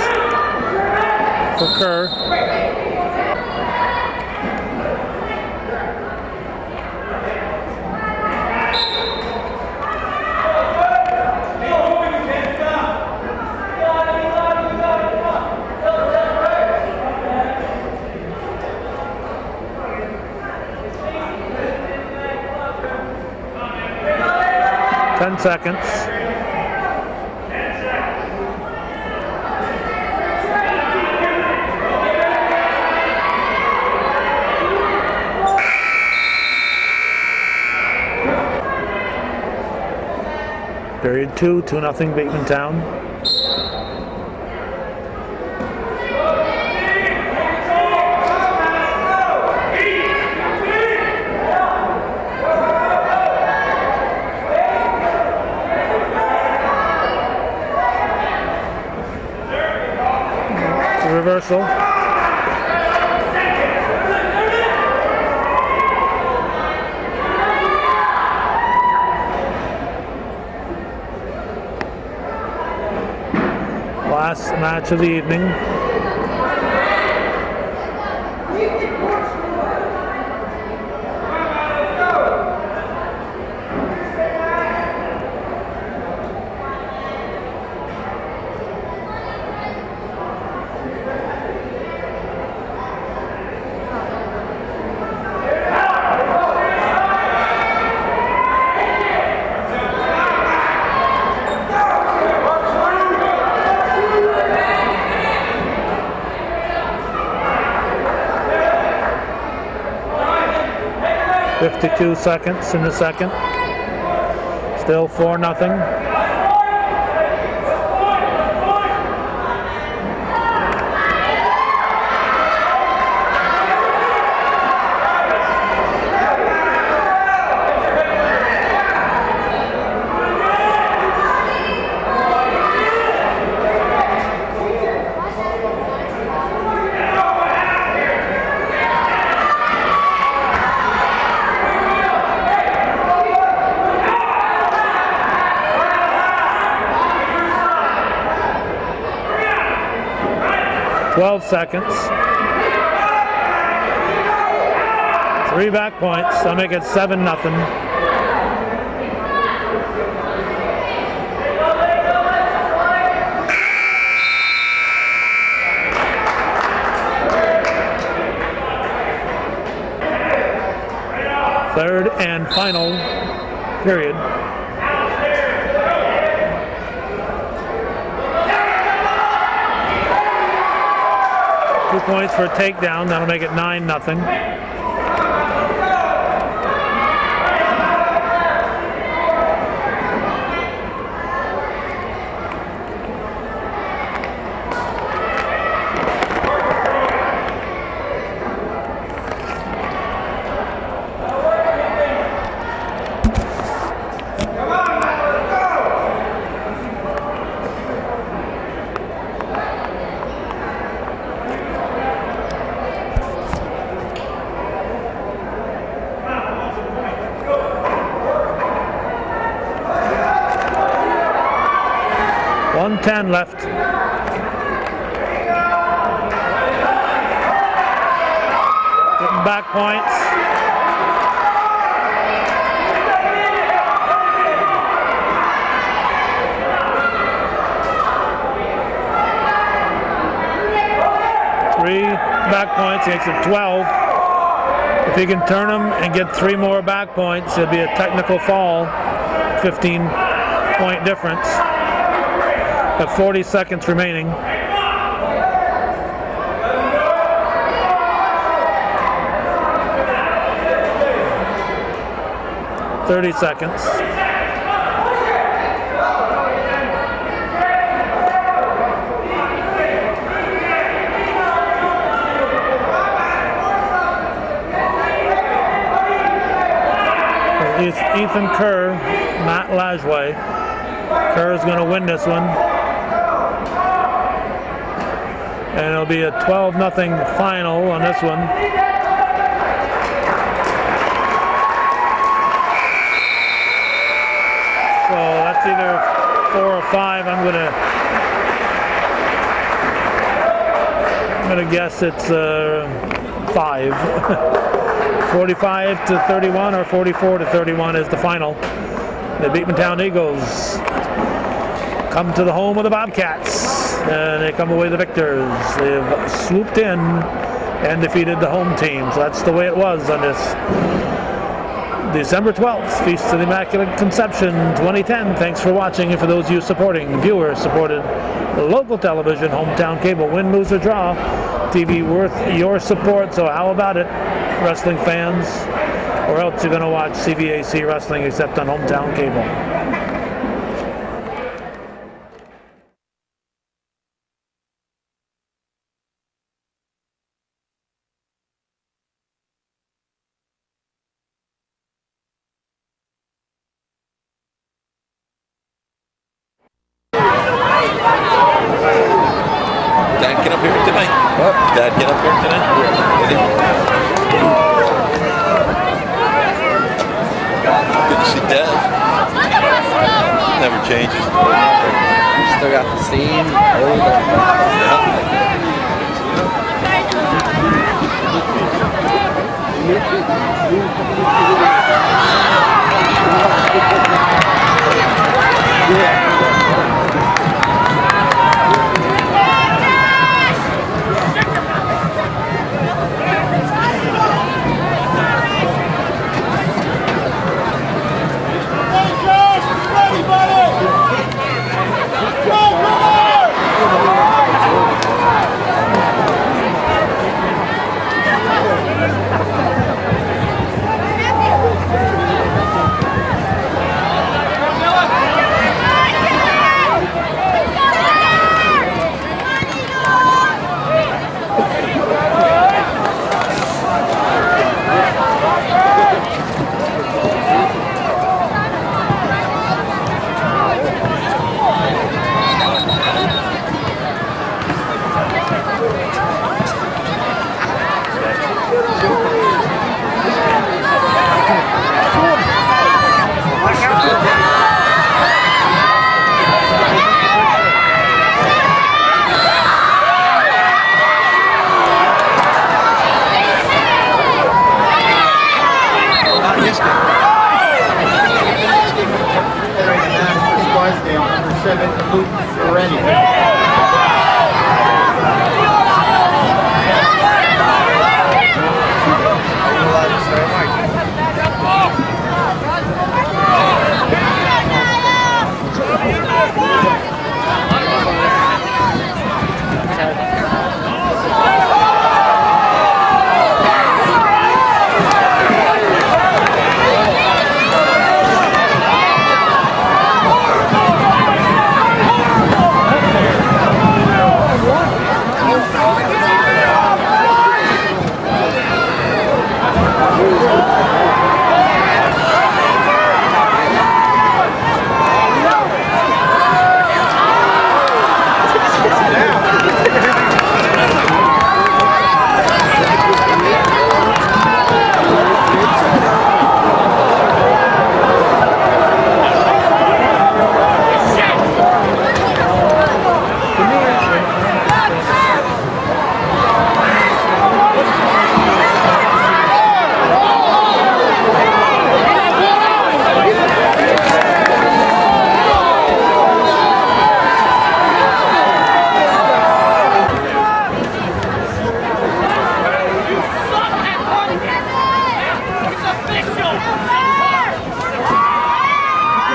for Kerr. Ten seconds. Period 2, 2-0 Beekman Town. It's a reversal. Last match of the evening. .52 seconds in the second. Still 4-0. Seconds. 3 back points. I'll make it 7-0. Third and final period. Two points for a takedown. That'll make it 9-0. 1:10 left. Getting back points. Three back points, makes it 12. If he can turn them and get 3 more back points, it'll be a technical foul. 15-point difference. At 40 seconds remaining. $30 seconds. Ethan Kerr, Matt Lajway. Kerr is going to win this one. And it'll be a 12-0 final on this one. So that's either 4 or 5. I'm gonna guess it's 5. 45-31 or 44-31 is the final. The Beekmantown Eagles come to the home of the Bobcats, and they come away the victors. They've swooped in and defeated the home team. So that's the way it was on this December 12th, Feast of the Immaculate Conception 2010. Thanks for watching, and for those of you supporting, viewers-supported local television, hometown cable, win, lose, or draw, TV worth your support. So how about it, wrestling fans? Or else you're going to watch CVAC Wrestling except on hometown cable. Dad, get up here tonight. What? Dad, get up here tonight. Good to see Dad. Never changes. Still got the same old. Yeah.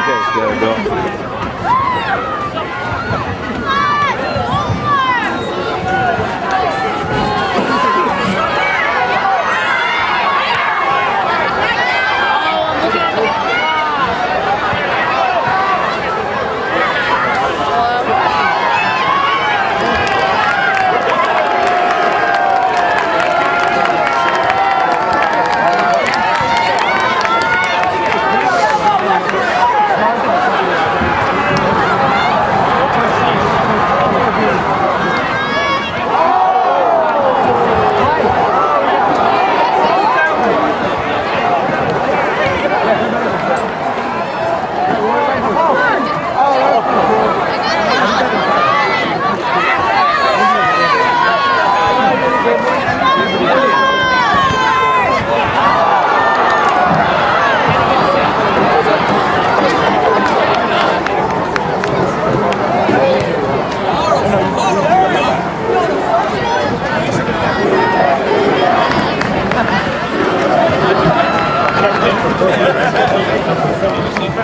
guys gotta go.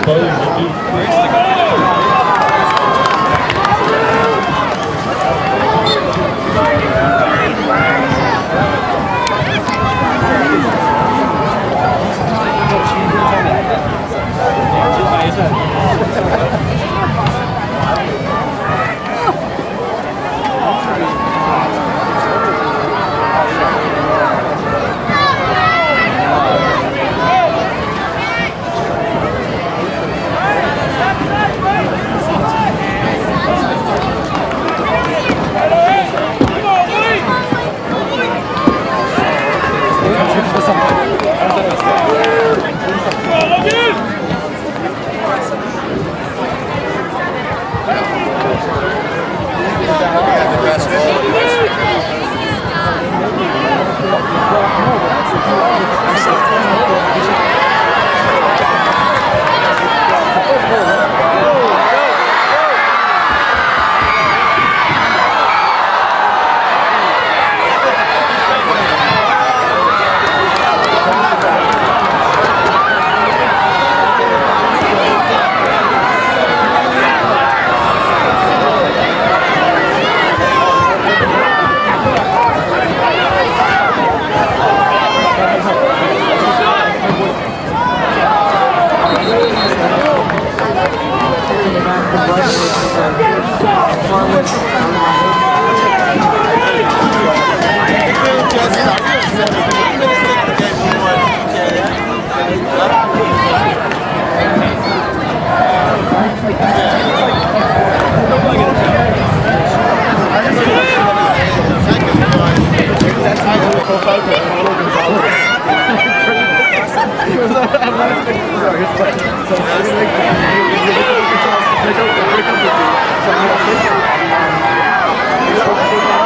Thank you.